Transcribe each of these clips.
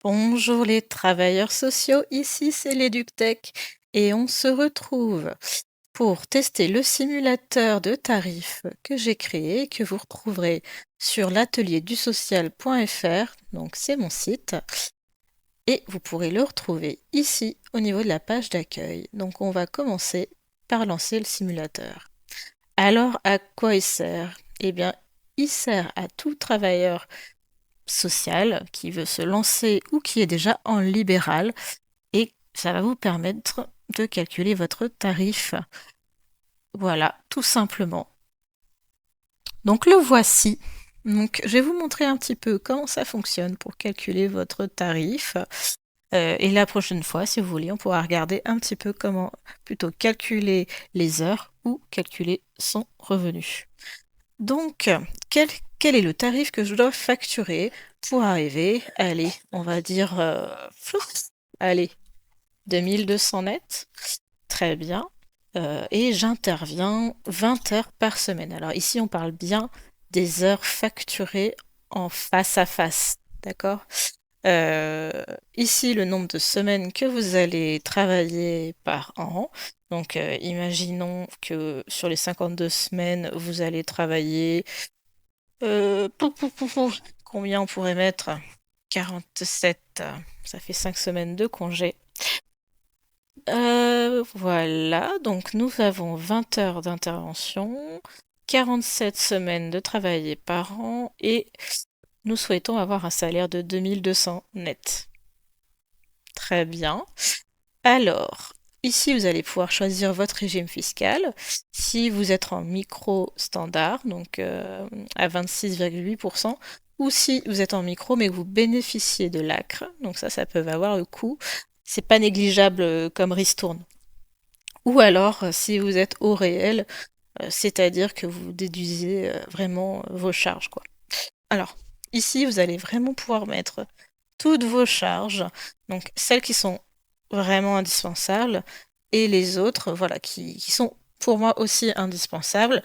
Bonjour les travailleurs sociaux, ici c'est l'EducTech et on se retrouve pour tester le simulateur de tarifs que j'ai créé et que vous retrouverez sur l'atelierdussocial.fr, donc c'est mon site, et vous pourrez le retrouver ici au niveau de la page d'accueil. Donc on va commencer par lancer le simulateur. Alors à quoi il sert? Eh bien, il sert à tout travailleur social qui veut se lancer ou qui est déjà en libéral et ça va vous permettre de calculer votre tarif. Voilà, tout simplement. Donc le voici. Donc je vais vous montrer un petit peu comment ça fonctionne pour calculer votre tarif. Et la prochaine fois, si vous voulez, on pourra regarder un petit peu comment plutôt calculer les heures ou calculer son revenu. Donc, quel est le tarif que je dois facturer pour arriver? Allez, on va dire, allez, 2200 net. Très bien. Et j'interviens 20 heures par semaine. Alors ici, on parle bien des heures facturées en face à face. D'accord? Euh, Ici, le nombre de semaines que vous allez travailler par an. Donc, imaginons que sur les 52 semaines, vous allez travailler combien on pourrait mettre? 47, ça fait 5 semaines de congé. Voilà, donc nous avons 20 heures d'intervention, 47 semaines de travail par an et nous souhaitons avoir un salaire de 2200 net. Très bien. Alors, ici, vous allez pouvoir choisir votre régime fiscal. Si vous êtes en micro standard, donc à 26,8%, ou si vous êtes en micro mais que vous bénéficiez de l'ACRE, donc ça peut avoir le coût. C'est pas négligeable comme ristourne. Ou alors, si vous êtes au réel, c'est-à-dire que vous déduisez vraiment vos charges, quoi. Alors, ici, vous allez vraiment pouvoir mettre toutes vos charges, donc celles qui sont vraiment indispensables, et les autres, voilà, qui sont pour moi aussi indispensables,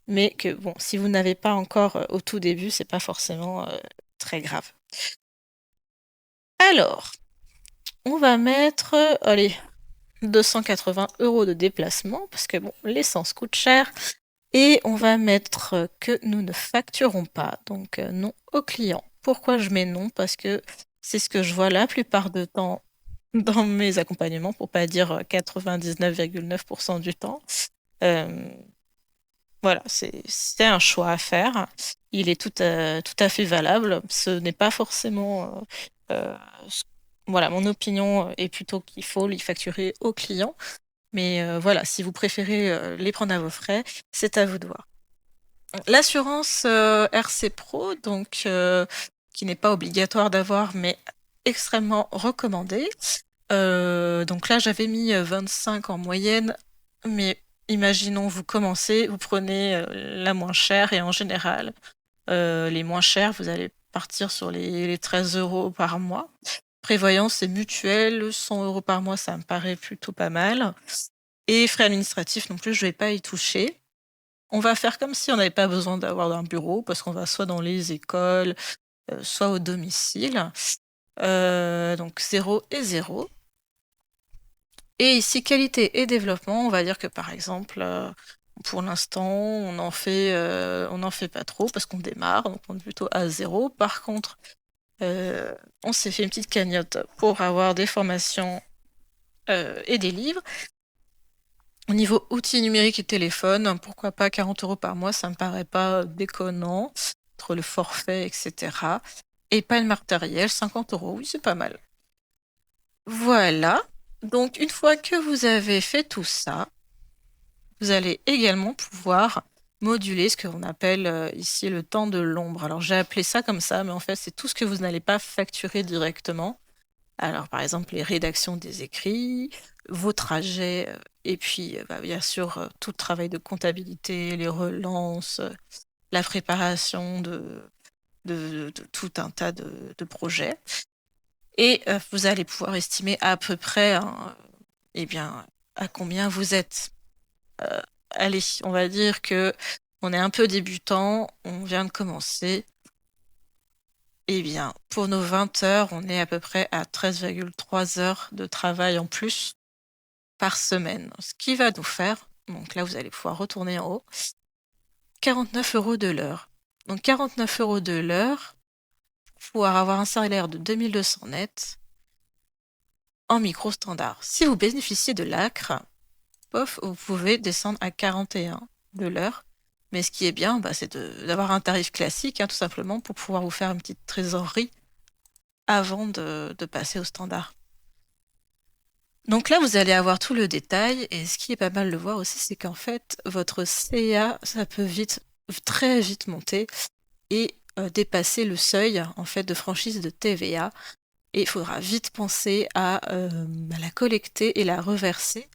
mais que, bon, si vous n'avez pas encore au tout début, c'est pas forcément très grave. Alors, on va mettre, allez, 280 € de déplacement, parce que, bon, l'essence coûte cher, et on va mettre que nous ne facturons pas, donc non au client. Pourquoi je mets non? Parce que c'est ce que je vois la plupart du temps dans mes accompagnements, pour pas dire 99,9% du temps. Euh, voilà, c'est un choix à faire. Il est tout à fait valable. Ce n'est pas forcément... voilà, mon opinion est plutôt qu'il faut les facturer au client. Mais voilà, si vous préférez les prendre à vos frais, c'est à vous de voir. L'assurance RC Pro, donc qui n'est pas obligatoire d'avoir, mais extrêmement recommandée. Donc là, j'avais mis 25 en moyenne, mais imaginons vous commencez, vous prenez la moins chère et en général, les moins chères, vous allez partir sur les 13 € par mois. Prévoyance et mutuelle, 100 € par mois, ça me paraît plutôt pas mal. Et frais administratifs non plus, je vais pas y toucher. On va faire comme si on n'avait pas besoin d'avoir un bureau parce qu'on va soit dans les écoles, soit au domicile. Donc 0 et 0. Et ici, qualité et développement, on va dire que par exemple, pour l'instant, on n'en fait pas trop parce qu'on démarre, donc on est plutôt à 0. Par contre, on s'est fait une petite cagnotte pour avoir des formations et des livres. Au niveau outils numériques et téléphone, pourquoi pas 40 € par mois, ça me paraît pas déconnant, entre le forfait, etc. Et pas le matériel, 50 €, oui, c'est pas mal. Voilà. Donc, une fois que vous avez fait tout ça, vous allez également pouvoir moduler ce qu'on appelle ici le temps de l'ombre. Alors, j'ai appelé ça comme ça, mais en fait, c'est tout ce que vous n'allez pas facturer directement. Alors, par exemple, les rédactions des écrits, vos trajets, et puis, bah, bien sûr, tout le travail de comptabilité, les relances, la préparation de tout un tas de projets. Et vous allez pouvoir estimer à peu près, hein, eh bien, à combien vous êtes. Euh, Allez, on va dire que on est un peu débutant, on vient de commencer. Eh bien, pour nos 20 heures, on est à peu près à 13,3 heures de travail en plus par semaine. Ce qui va nous faire, donc là vous allez pouvoir retourner en haut, 49 € de l'heure. Donc 49 € de l'heure, pour pouvoir avoir un salaire de 2200 net en micro standard. Si vous bénéficiez de l'ACRE, pof, vous pouvez descendre à 41 de l'heure. Mais ce qui est bien, bah, c'est d'avoir un tarif classique, hein, tout simplement, pour pouvoir vous faire une petite trésorerie avant de passer au standard. Donc là, vous allez avoir tout le détail, et ce qui est pas mal de voir aussi, c'est qu'en fait, votre CA, ça peut très vite monter et dépasser le seuil en fait de franchise de TVA. Et il faudra vite penser à la collecter et la reverser,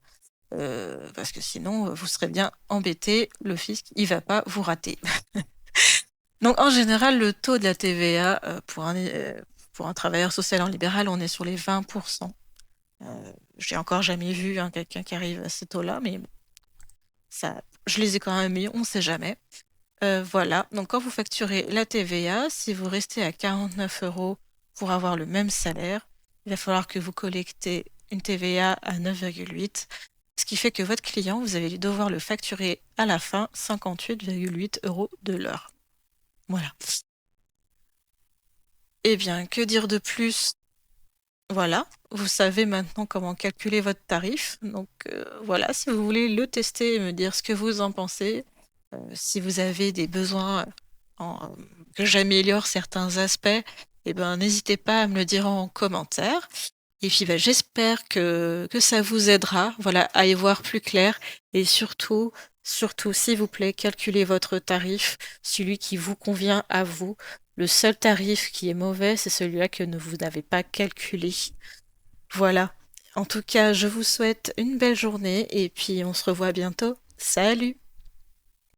parce que sinon, vous serez bien embêté, le fisc, il va pas vous rater. Donc en général, le taux de la TVA pour un travailleur social en libéral, on est sur les 20%. J'ai encore jamais vu hein, quelqu'un qui arrive à ce taux-là, mais bon, ça, je les ai quand même mis, on sait jamais. Voilà, donc quand vous facturez la TVA, si vous restez à 49 € pour avoir le même salaire, il va falloir que vous collectez une TVA à 9,8, ce qui fait que votre client, vous allez devoir le facturer à la fin 58,8 € de l'heure. Voilà. Eh bien, que dire de plus? Voilà, vous savez maintenant comment calculer votre tarif. Donc voilà, si vous voulez le tester et me dire ce que vous en pensez, si vous avez des besoins que j'améliore certains aspects, eh ben, n'hésitez pas à me le dire en commentaire. Et puis bah, j'espère que ça vous aidera, voilà, à y voir plus clair. Et surtout, surtout, s'il vous plaît, calculez votre tarif, celui qui vous convient à vous. Le seul tarif qui est mauvais, c'est celui-là que vous n'avez pas calculé. Voilà. En tout cas, je vous souhaite une belle journée et puis on se revoit bientôt. Salut!